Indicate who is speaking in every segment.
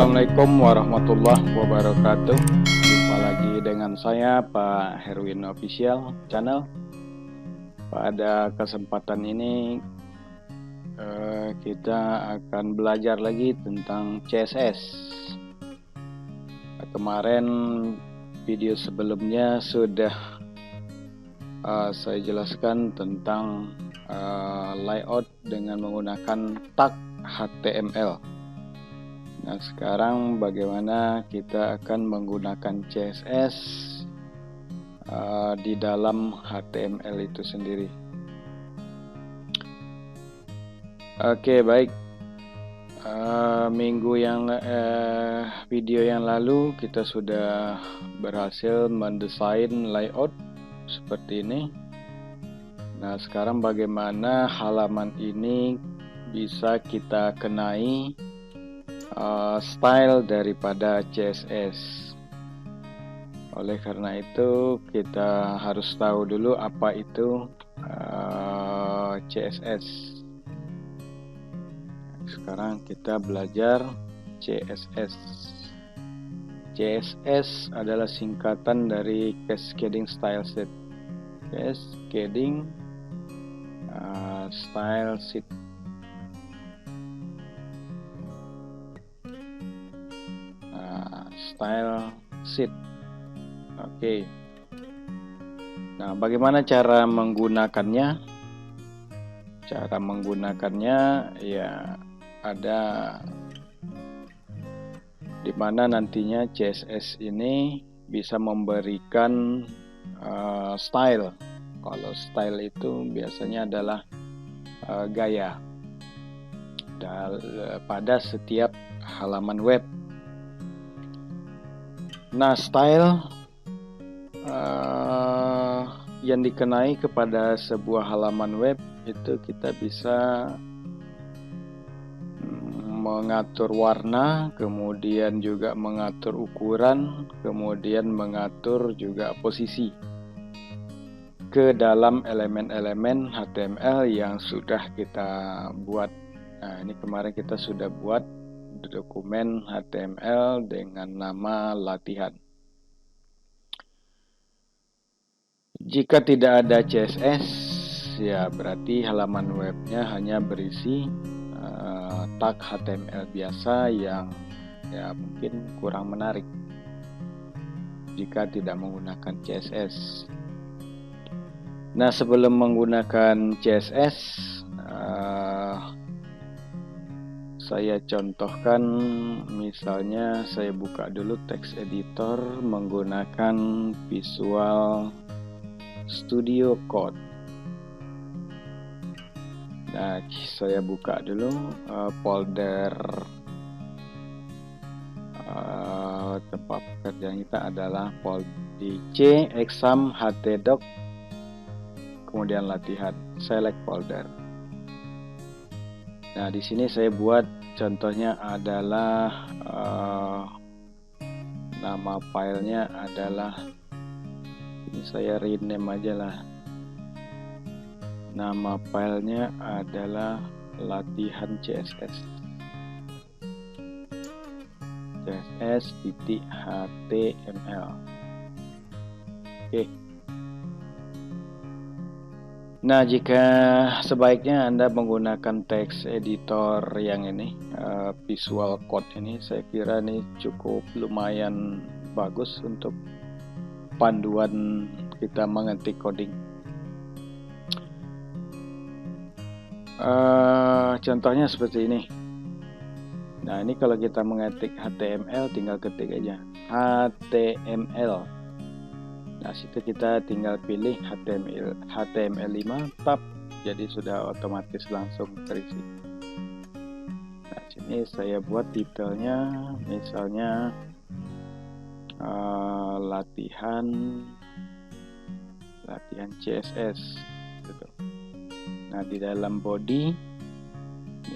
Speaker 1: Assalamualaikum warahmatullahi wabarakatuh. Jumpa lagi dengan saya Pak Herwin Official Channel. Pada kesempatan ini kita akan belajar lagi tentang CSS. Kemarin video sebelumnya sudah saya jelaskan tentang layout dengan menggunakan tag HTML. Nah, sekarang bagaimana kita akan menggunakan CSS di dalam HTML itu sendiri. Oke, baik. Video yang lalu kita sudah berhasil mendesain layout seperti ini. Nah, sekarang bagaimana halaman ini bisa kita kenai style daripada CSS. Oleh karena itu kita harus tahu dulu apa itu CSS. Sekarang kita belajar CSS. CSS adalah singkatan dari Cascading Style Sheet. Cascading Style Sheet. Style sheet. Oke. Nah, bagaimana cara menggunakannya? Cara menggunakannya ya ada di mana nantinya CSS ini bisa memberikan style. Kalau style itu biasanya adalah gaya pada setiap halaman web. Nah, style yang dikenai kepada sebuah halaman web itu kita bisa mengatur warna, kemudian juga mengatur ukuran, kemudian mengatur juga posisi ke dalam elemen-elemen HTML yang sudah kita buat. Nah, ini kemarin kita sudah buat dokumen HTML dengan nama latihan. Jika tidak ada CSS, ya berarti halaman webnya hanya berisi tag HTML biasa yang ya mungkin kurang menarik jika tidak menggunakan CSS. Nah, sebelum menggunakan CSS, saya contohkan, misalnya saya buka dulu text editor menggunakan Visual Studio Code. Nah, saya buka dulu folder tempat pekerjaan kita adalah folder DC exam htdoc, kemudian latihan, select folder. Nah, di sini saya buat contohnya adalah nama filenya adalah, ini saya rename aja lah. Nama filenya adalah latihan CSS. CSS.html. Oke. Nah, jika sebaiknya Anda menggunakan text editor yang ini, Visual Code ini, saya kira ini cukup lumayan bagus untuk panduan kita mengetik coding. Contohnya seperti ini. Nah, ini kalau kita mengetik HTML tinggal ketik aja HTML. Nah, situ kita tinggal pilih HTML5 tab, jadi sudah otomatis langsung terisi. Nah, sini saya buat detailnya, misalnya latihan CSS gitu. Nah, di dalam body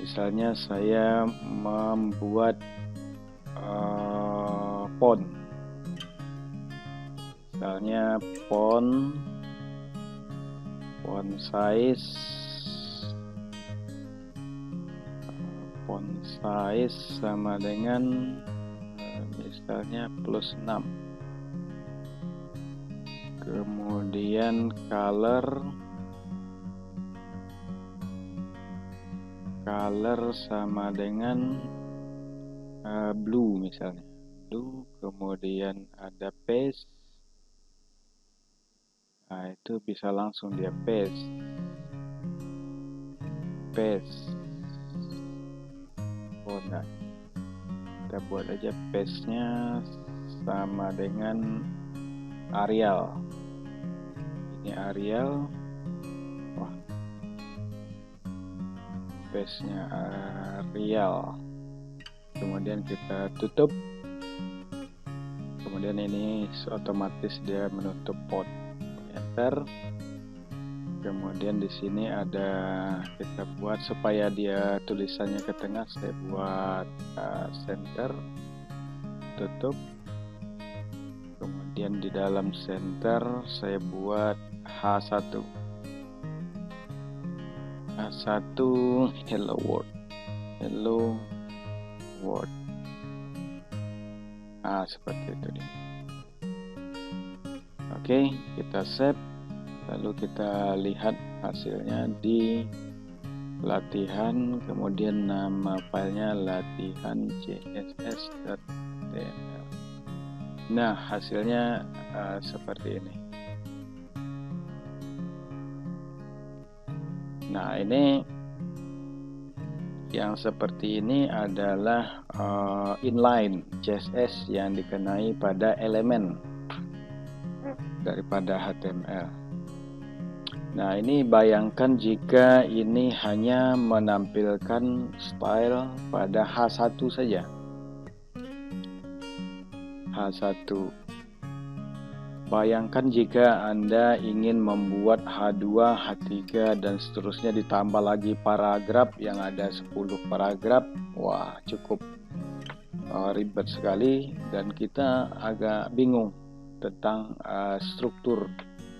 Speaker 1: misalnya saya membuat font, misalnya font size sama dengan misalnya plus 6. Kemudian color sama dengan blue misalnya, blue. Kemudian ada paste. Nah, itu bisa langsung dia paste. Oh, nah, kita buat aja paste-nya sama dengan Arial. Ini Arial. Wah, paste-nya Arial. Kemudian kita tutup. Kemudian ini otomatis dia menutup font. Enter. Kemudian di sini ada, kita buat supaya dia tulisannya ke tengah, saya buat center, tutup. Kemudian di dalam center saya buat H1 hello world. Nah, seperti itu dia. Oke, kita save. Lalu kita lihat hasilnya di latihan, kemudian nama filenya latihan css.html. Nah, hasilnya seperti ini. Nah, ini yang seperti ini adalah inline CSS yang dikenai pada elemen daripada HTML. Nah, ini bayangkan jika ini hanya menampilkan style pada H1 saja. H1. Bayangkan jika Anda ingin membuat H2, H3 dan seterusnya, ditambah lagi paragraf yang ada 10 paragraf. Wah, cukup ribet sekali dan kita agak bingung tentang struktur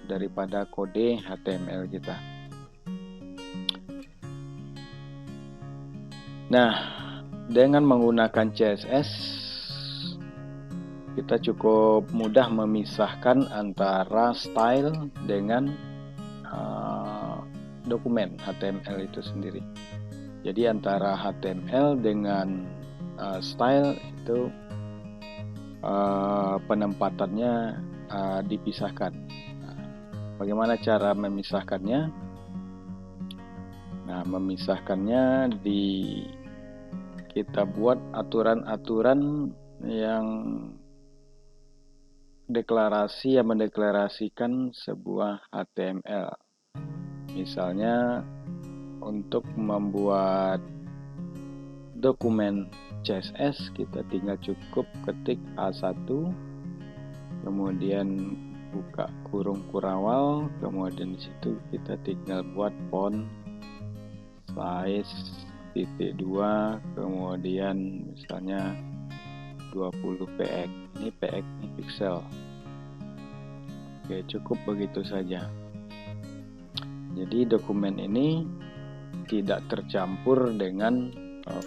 Speaker 1: daripada kode HTML kita. Nah, dengan menggunakan CSS kita cukup mudah memisahkan antara style dengan dokumen HTML itu sendiri. Jadi antara HTML dengan style itu penempatannya dipisahkan. Bagaimana cara memisahkannya? Nah, memisahkannya kita buat aturan-aturan yang mendeklarasikan sebuah HTML. Misalnya untuk membuat dokumen CSS kita tinggal cukup ketik A1, kemudian buka kurung kurawal, kemudian di situ kita tinggal buat font size titik 2, kemudian misalnya 20 px. Ini px, ini pixel. Oke, cukup begitu saja. Jadi dokumen ini tidak tercampur dengan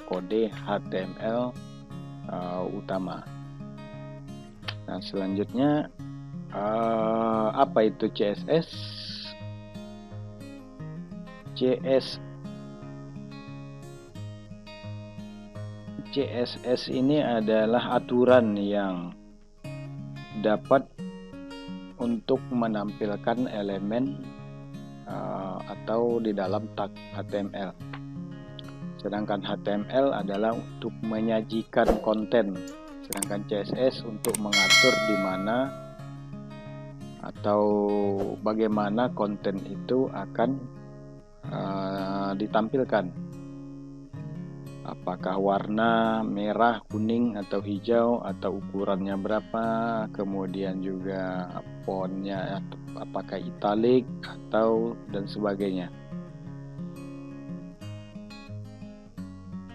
Speaker 1: kode HTML utama. Nah, selanjutnya apa itu CSS? CSS ini adalah aturan yang dapat untuk menampilkan elemen atau di dalam tag HTML. Sedangkan HTML adalah untuk menyajikan konten, sedangkan CSS untuk mengatur di mana atau bagaimana konten itu akan ditampilkan. Apakah warna merah, kuning, atau hijau, atau ukurannya berapa, kemudian juga fontnya apakah italic atau dan sebagainya.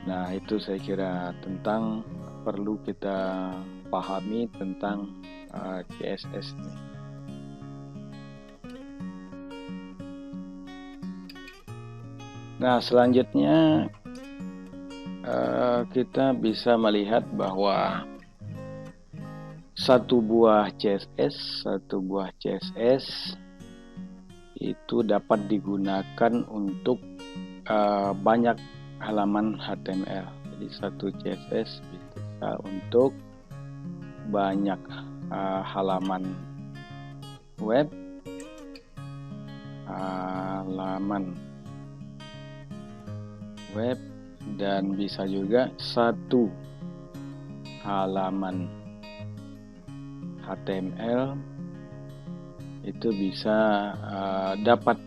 Speaker 1: Nah, itu saya kira tentang perlu kita pahami tentang CSS ini. Nah, selanjutnya kita bisa melihat bahwa satu buah CSS itu dapat digunakan untuk banyak halaman HTML. Jadi satu CSS bisa untuk banyak halaman web, dan bisa juga satu halaman HTML itu bisa dapat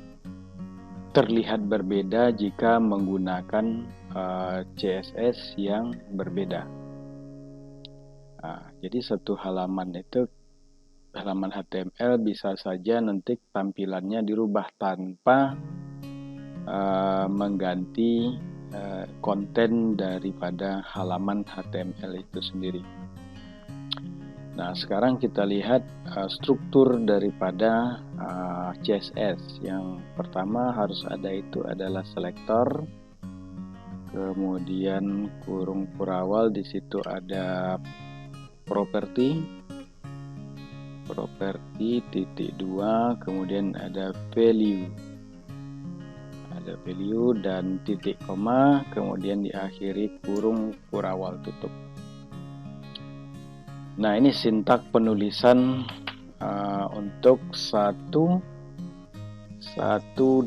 Speaker 1: terlihat berbeda jika menggunakan CSS yang berbeda. Jadi satu halaman HTML bisa saja nanti tampilannya dirubah tanpa mengganti konten daripada halaman HTML itu sendiri. Nah, sekarang kita lihat struktur daripada CSS. Yang pertama harus ada itu adalah selektor, kemudian kurung kurawal, di situ ada properti titik 2, kemudian ada value dan titik koma, kemudian diakhiri kurung kurawal tutup. Nah, ini sintak penulisan untuk satu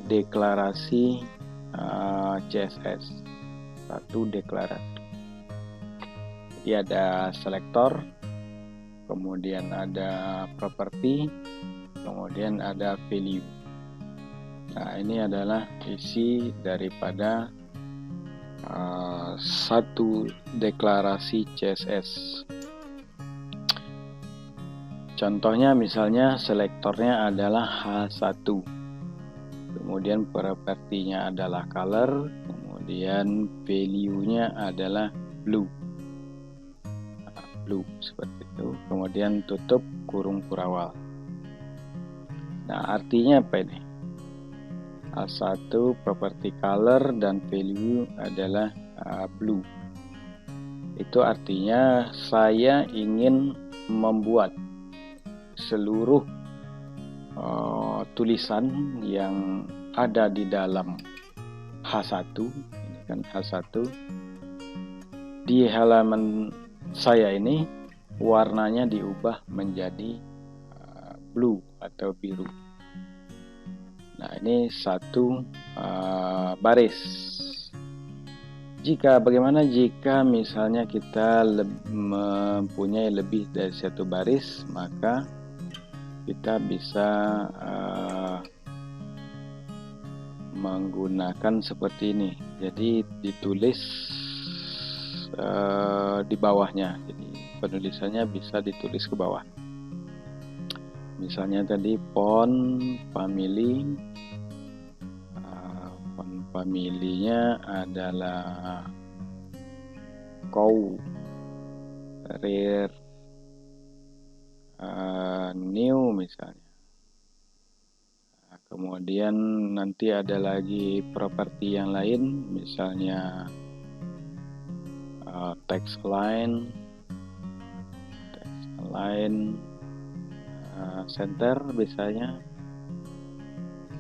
Speaker 1: deklarasi CSS, satu deklarasi. Jadi ada selektor, kemudian ada properti, kemudian ada value. Nah, ini adalah isi daripada satu deklarasi CSS. Contohnya misalnya selektornya adalah H1, kemudian propertinya adalah color, kemudian value-nya adalah blue seperti itu, kemudian tutup kurung kurawal. Nah, artinya apa ini? H1 property color dan value adalah blue. Itu artinya saya ingin membuat seluruh tulisan yang ada di dalam H1, ini kan H1, di halaman saya ini warnanya diubah menjadi blue atau biru. Nah, ini satu baris. Bagaimana jika misalnya kita mempunyai lebih dari satu baris, maka kita bisa menggunakan seperti ini. Jadi ditulis di bawahnya. Jadi penulisannya bisa ditulis ke bawah. Misalnya tadi font family-nya adalah cow, rare, new misalnya. Kemudian nanti ada lagi properti yang lain, misalnya text align, center biasanya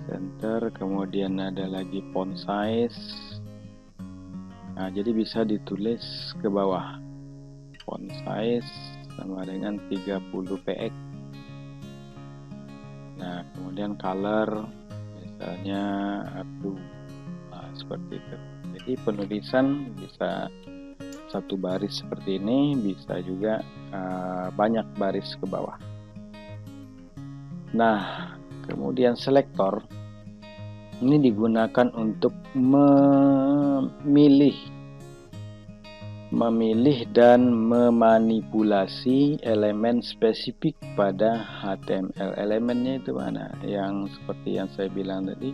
Speaker 1: center, kemudian ada lagi font size. Nah, jadi bisa ditulis ke bawah font size sama dengan 30 px. Nah, kemudian color misalnya blue, seperti itu. Jadi penulisan bisa satu baris seperti ini, bisa juga banyak baris ke bawah. Nah, kemudian selektor ini digunakan untuk memilih dan memanipulasi elemen spesifik pada HTML. Elemennya itu mana? Yang seperti yang saya bilang tadi,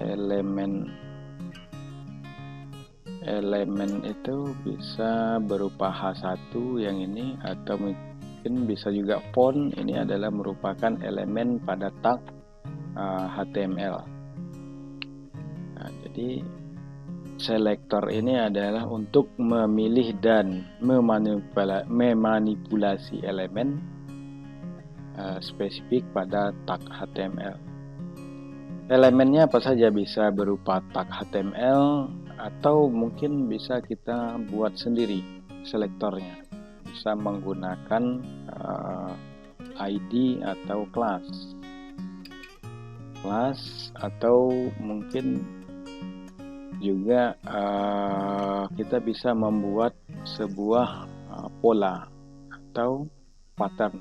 Speaker 1: elemen itu bisa berupa H1 yang ini, atau mungkin bisa juga font. Ini adalah merupakan elemen pada tag HTML. Nah, jadi selektor ini adalah untuk memilih dan memanipulasi elemen spesifik pada tag HTML. Elemennya apa saja, bisa berupa tag HTML atau mungkin bisa kita buat sendiri selektornya. Bisa menggunakan ID atau class atau mungkin juga kita bisa membuat sebuah pola atau pattern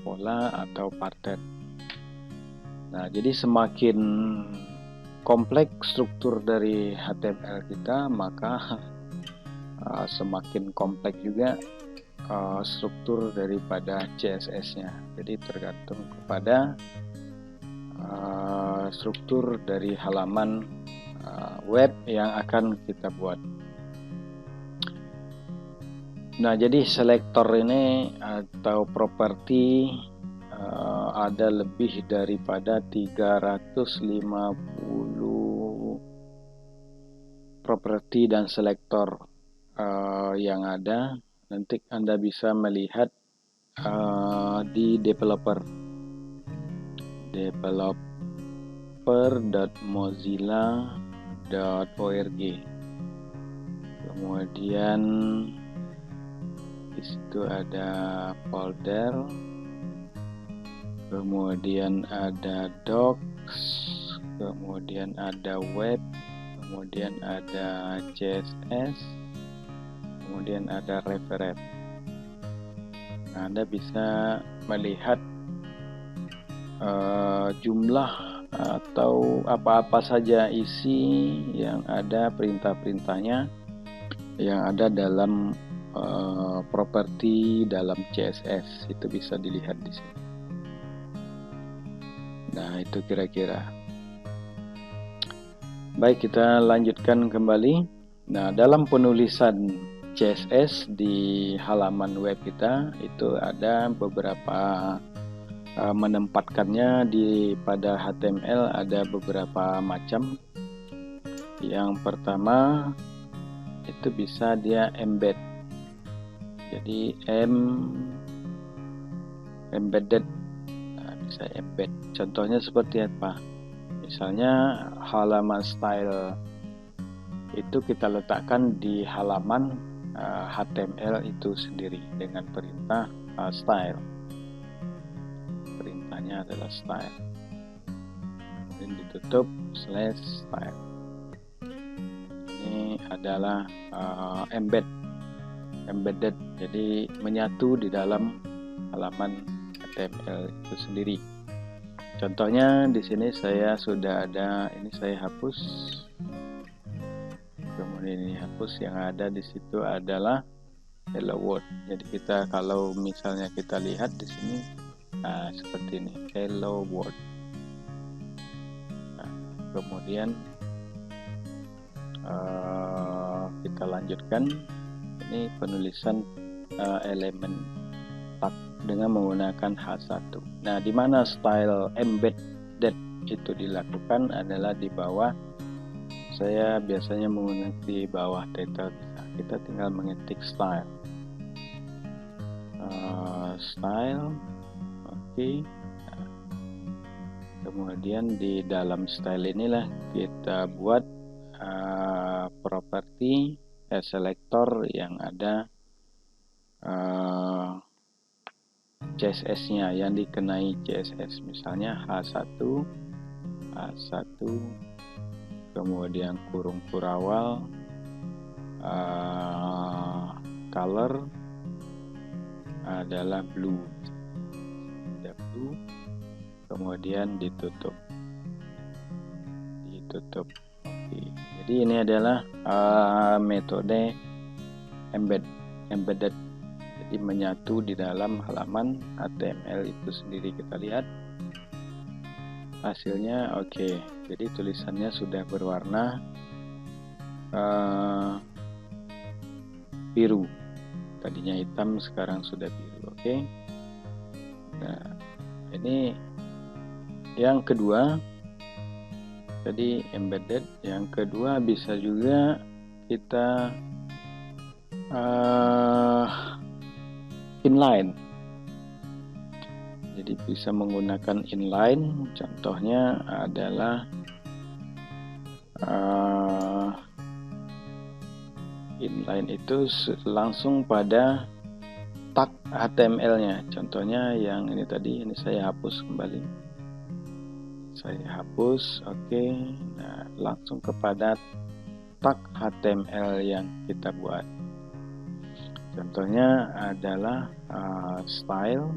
Speaker 1: pola atau pattern. Nah, jadi semakin kompleks struktur dari HTML kita, maka semakin kompleks juga struktur daripada CSS-nya. Jadi tergantung kepada struktur dari halaman web yang akan kita buat. Nah, jadi selektor ini atau properti ada lebih daripada 350 properti dan selektor yang ada. Nanti Anda bisa melihat di developer.mozilla.org. Kemudian di situ ada folder, kemudian ada docs, kemudian ada web, kemudian ada CSS, kemudian ada reference. Nah, Anda bisa melihat jumlah atau apa-apa saja isi yang ada, perintah-perintahnya yang ada dalam properti dalam CSS, itu bisa dilihat di sini. Nah, itu kira-kira. Baik, kita lanjutkan kembali. Nah, dalam penulisan CSS di halaman web kita itu ada beberapa menempatkannya pada HTML ada beberapa macam. Yang pertama itu bisa dia embed. Jadi embedded, bisa embed. Contohnya seperti apa? Misalnya halaman style itu kita letakkan di halaman HTML itu sendiri dengan perintah style. Perintahnya adalah style. Kemudian ditutup /style. Ini adalah embedded, jadi menyatu di dalam halaman HTML itu sendiri. Contohnya di sini saya sudah ada, ini saya hapus. Kemudian ini hapus, yang ada di situ adalah hello world. Jadi kita kalau misalnya kita lihat di sini, nah seperti ini, hello world. Nah, kemudian kita lanjutkan. Ini penulisan elemen tag dengan menggunakan H1. Nah, di mana style embedded itu dilakukan adalah di bawah. Saya biasanya menggunakan di bawah title. Kita tinggal mengetik style. Oke. Nah, kemudian di dalam style inilah kita buat properti selektor yang ada CSS-nya, yang dikenai CSS, misalnya H1, kemudian kurung kurawal, color adalah blue, kemudian ditutup. Oke. Jadi ini adalah metode embedded, jadi menyatu di dalam halaman HTML itu sendiri. Kita lihat hasilnya. Oke. Jadi tulisannya sudah berwarna biru, tadinya hitam sekarang sudah biru. Oke. Nah, ini yang kedua. Jadi embedded. Yang kedua bisa juga kita inline. Jadi bisa menggunakan inline. Contohnya adalah inline itu langsung pada tag HTML-nya. Contohnya yang ini tadi, ini saya hapus kembali. Saya hapus, oke. Nah, langsung kepada tag HTML yang kita buat. Contohnya adalah style,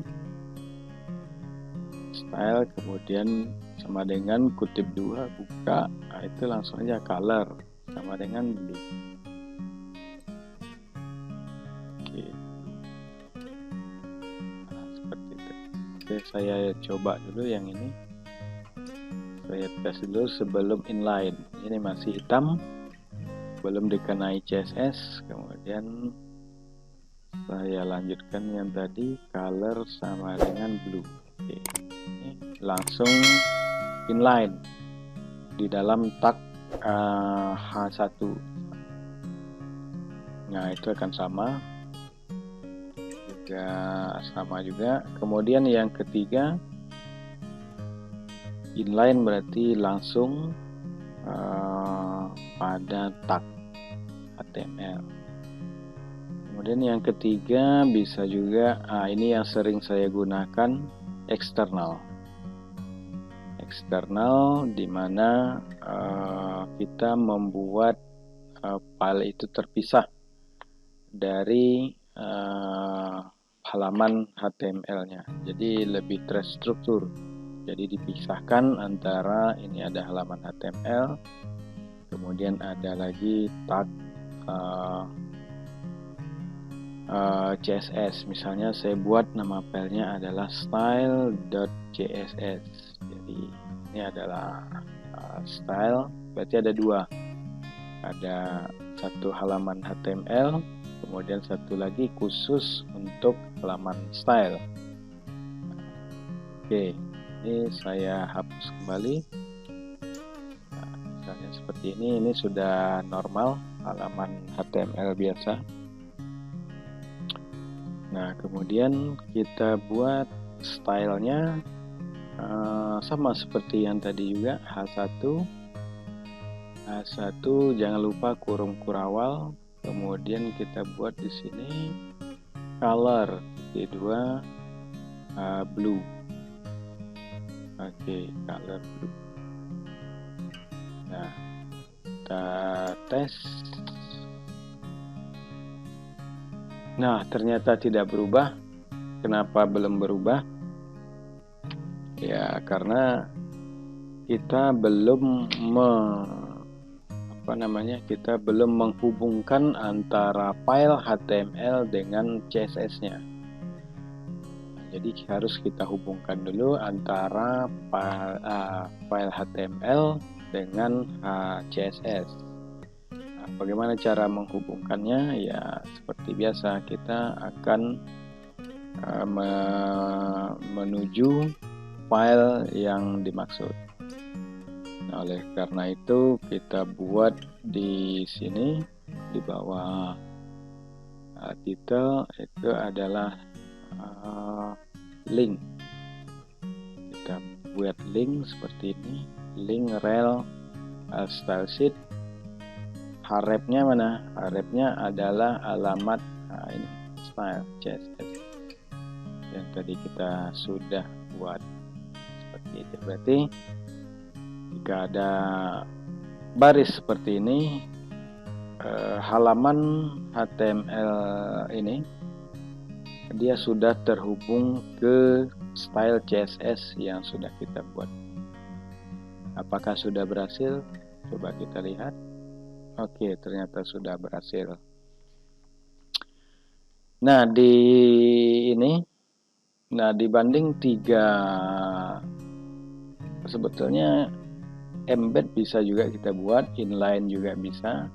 Speaker 1: kemudian sama dengan kutip 2, buka, nah, itu langsung aja color sama dengan blue. Oke. Nah, seperti itu. Oke, saya coba dulu yang ini. Saya tes dulu sebelum inline. Ini masih hitam, belum dikenai CSS. Kemudian saya lanjutkan yang tadi, color sama dengan blue. Oke. Ini langsung inline di dalam tag H1. Nah, itu akan sama juga. Kemudian yang ketiga, inline berarti langsung pada tag HTML. Kemudian yang ketiga bisa juga, ini yang sering saya gunakan, eksternal di mana kita membuat file itu terpisah dari halaman HTML-nya. Jadi lebih terstruktur. Jadi dipisahkan antara ini ada halaman HTML, kemudian ada lagi tag CSS. Misalnya saya buat nama filenya adalah style.css. Jadi ini adalah style, berarti ada dua, ada satu halaman HTML, kemudian satu lagi khusus untuk halaman style. Oke, ini saya hapus kembali. Nah, misalnya seperti ini sudah normal halaman HTML biasa. Nah, kemudian kita buat stylenya sama seperti yang tadi juga, H1 jangan lupa kurung kurawal. Kemudian kita buat di sini color kedua blue. Oke, color blue. Nah, kita tes. Nah, ternyata tidak berubah. Kenapa belum berubah? Ya, karena kita belum kita belum menghubungkan antara file HTML dengan CSS-nya. Jadi harus kita hubungkan dulu antara file HTML dengan CSS. Bagaimana cara menghubungkannya? Ya, seperti biasa kita akan menuju file yang dimaksud. Nah, oleh karena itu kita buat di sini di bawah title itu adalah link. Kita buat link seperti ini, link rel style sheet. Harepnya mana? Harepnya adalah alamat ini style CSS yang tadi kita sudah buat seperti itu. Berarti jika ada baris seperti ini, halaman HTML ini dia sudah terhubung ke style CSS yang sudah kita buat. Apakah sudah berhasil? Coba kita lihat. Oke, ternyata sudah berhasil. Nah, dibanding 3, sebetulnya embed bisa juga kita buat, inline juga bisa.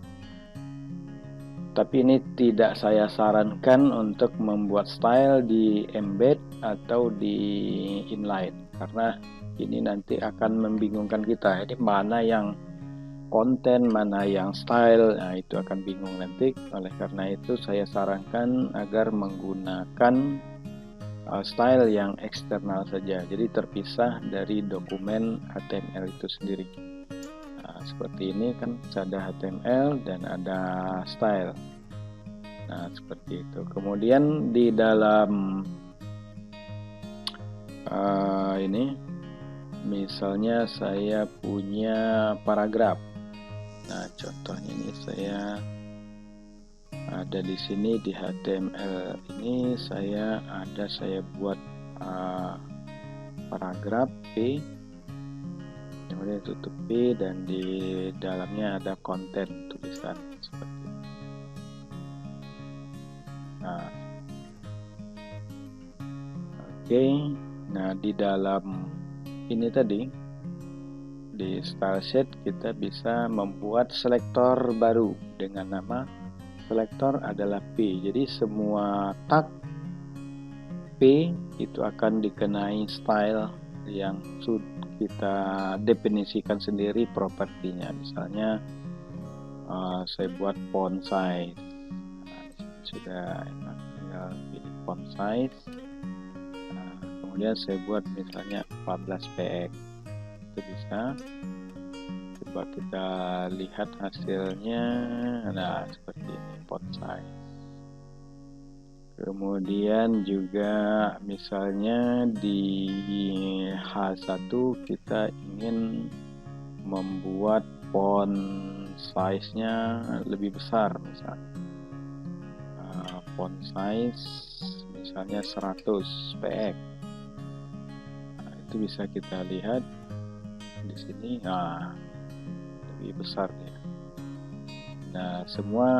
Speaker 1: Tapi ini tidak saya sarankan untuk membuat style di embed atau di inline, karena ini nanti akan membingungkan kita. Ini mana yang konten, mana yang style, nah itu akan bingung nanti. Oleh karena itu saya sarankan agar menggunakan style yang eksternal saja, jadi terpisah dari dokumen HTML itu sendiri. Nah, seperti ini kan ada HTML dan ada style. Nah, seperti itu. Kemudian di dalam ini misalnya saya punya paragraf. Nah, contohnya ini saya ada di sini di HTML ini saya buat paragraf P, kemudian tutup P, dan di dalamnya ada konten tulisan seperti ini. Nah, oke. Nah, di dalam ini tadi di style sheet kita bisa membuat selektor baru dengan nama selektor adalah P. Jadi semua tag P itu akan dikenai style yang sudah kita definisikan sendiri propertinya. Misalnya saya buat font size. Nah, sudah enak, tinggal pilih font size. Nah, kemudian saya buat misalnya 14 px. Itu bisa. Coba kita lihat hasilnya. Nah, seperti ini font size. Kemudian juga misalnya di H1 kita ingin membuat font size-nya lebih besar, misalnya font size misalnya 100 px. Nah, itu bisa kita lihat di sini. Nah, lebih besar ya. Nah, semua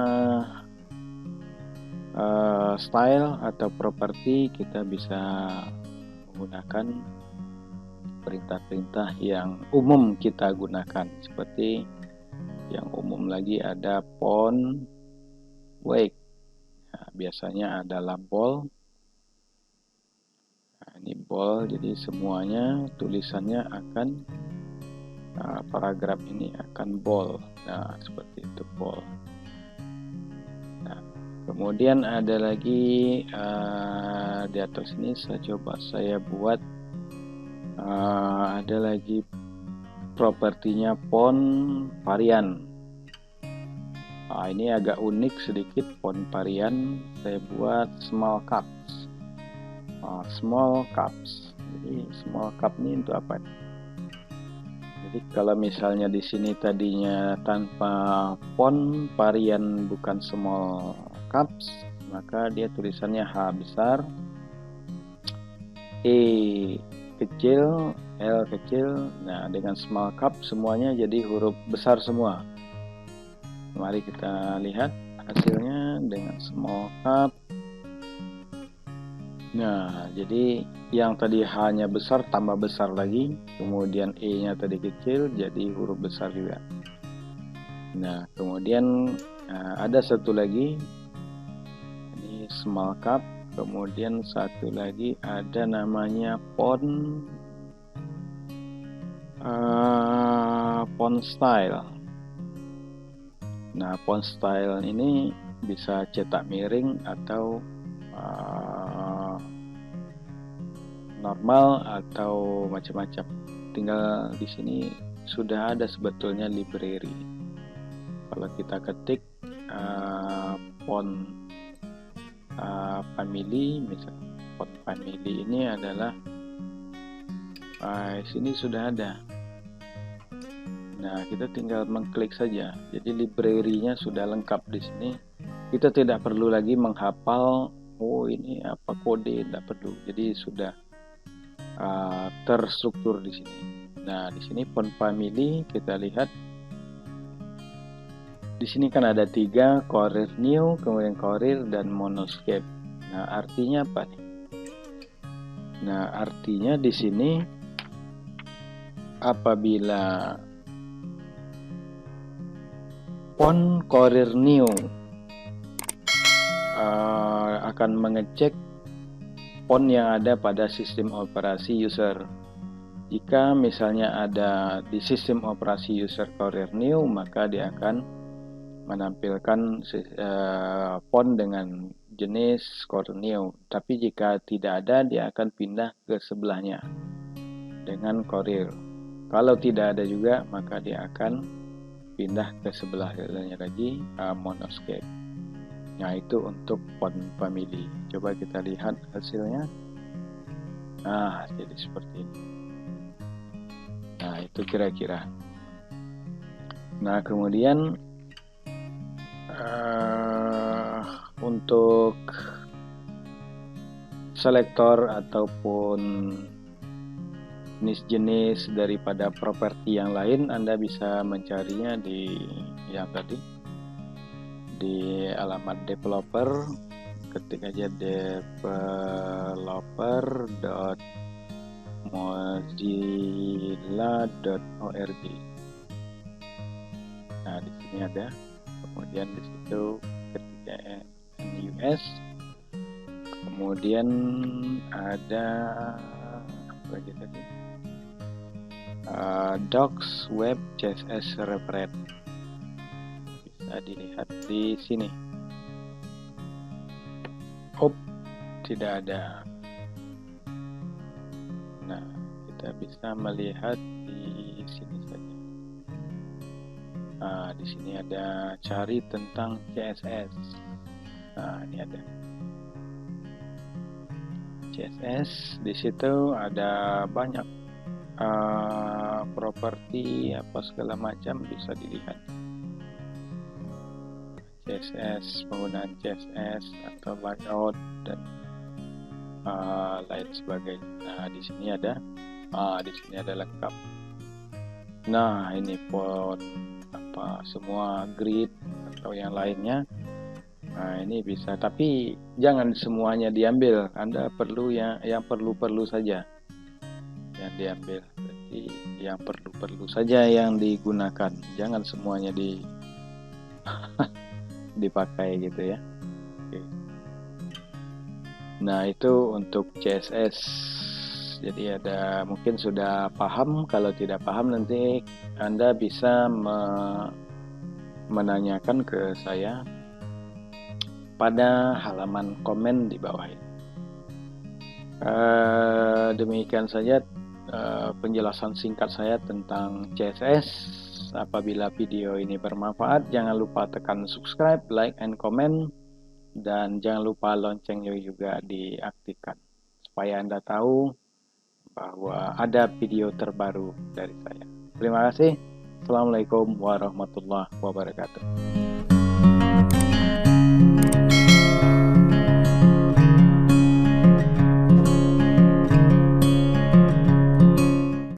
Speaker 1: style atau properti kita bisa menggunakan perintah-perintah yang umum kita gunakan. Seperti yang umum lagi ada font weight. Nah, biasanya adalah bold. Nah, ini bold, jadi semuanya tulisannya akan paragraf ini akan bold. Nah, seperti itu bold. Nah, kemudian ada lagi di atas ini saya buat ada lagi propertinya font varian. Nah, ini agak unik sedikit font varian. Saya buat small caps. Small caps. Jadi small cap ini untuk apa? Jadi kalau misalnya di sini tadinya tanpa font varian bukan small caps, maka dia tulisannya H besar, E kecil, L kecil. Nah, dengan small cap semuanya jadi huruf besar semua. Mari kita lihat hasilnya dengan small cap. Nah, jadi yang tadi H-nya besar tambah besar lagi, kemudian E-nya tadi kecil jadi huruf besar juga. Nah, kemudian ada satu lagi, ini small cap, kemudian satu lagi ada namanya font style. Nah, font style ini bisa cetak miring atau normal atau macam-macam. Tinggal di sini sudah ada sebetulnya library. Kalau kita ketik font family, misalnya font family ini adalah sini sudah ada. Nah, kita tinggal mengklik saja. Jadi library-nya sudah lengkap di sini. Kita tidak perlu lagi menghafal ini apa kode, tidak perlu. Jadi sudah terstruktur di sini. Nah, di sini font family kita lihat. Di sini kan ada 3, Courier New, kemudian Courier dan Monoscape. Nah, artinya apa nih? Nah, artinya di sini apabila font Courier New akan mengecek font yang ada pada sistem operasi user. Jika misalnya ada di sistem operasi user Courier New, maka dia akan menampilkan font dengan jenis Courier New. Tapi jika tidak ada, dia akan pindah ke sebelahnya dengan Courier. Kalau tidak ada juga, maka dia akan pindah ke sebelahnya lagi, Monoscape. Nah, itu untuk font family. Coba kita lihat hasilnya. Nah, jadi seperti ini. Nah, itu kira-kira. Nah, kemudian untuk selektor ataupun jenis-jenis daripada properti yang lain, Anda bisa mencarinya di yang tadi, di alamat developer, ketik aja developer.mozilla.org. Nah, di sini ada, kemudian di situ ketika NUS, kemudian ada apa lagi tadi, docs web CSS reference, bisa dilihat di sini. Tidak ada. Nah, kita bisa melihat di sini saja. Nah, di sini ada cari tentang CSS. Nah, ini ada CSS. Di situ ada banyak properti apa segala macam, bisa dilihat. CSS, penggunaan CSS atau layout dan lain sebagainya. Nah, di sini ada lengkap. Nah, ini font apa semua grid atau yang lainnya. Nah, ini bisa, tapi jangan semuanya diambil. Anda perlu yang perlu saja yang diambil. Jadi yang perlu saja yang digunakan. Jangan semuanya dipakai gitu ya. Oke. Nah, itu untuk CSS. Jadi ada, mungkin sudah paham. Kalau tidak paham, nanti Anda bisa menanyakan ke saya pada halaman komen di bawah ini. Demikian saja penjelasan singkat saya tentang CSS. Apabila video ini bermanfaat, jangan lupa tekan subscribe, like, and comment. Dan jangan lupa loncengnya juga diaktifkan supaya Anda tahu bahwa ada video terbaru dari saya. Terima kasih. Assalamualaikum warahmatullahi wabarakatuh.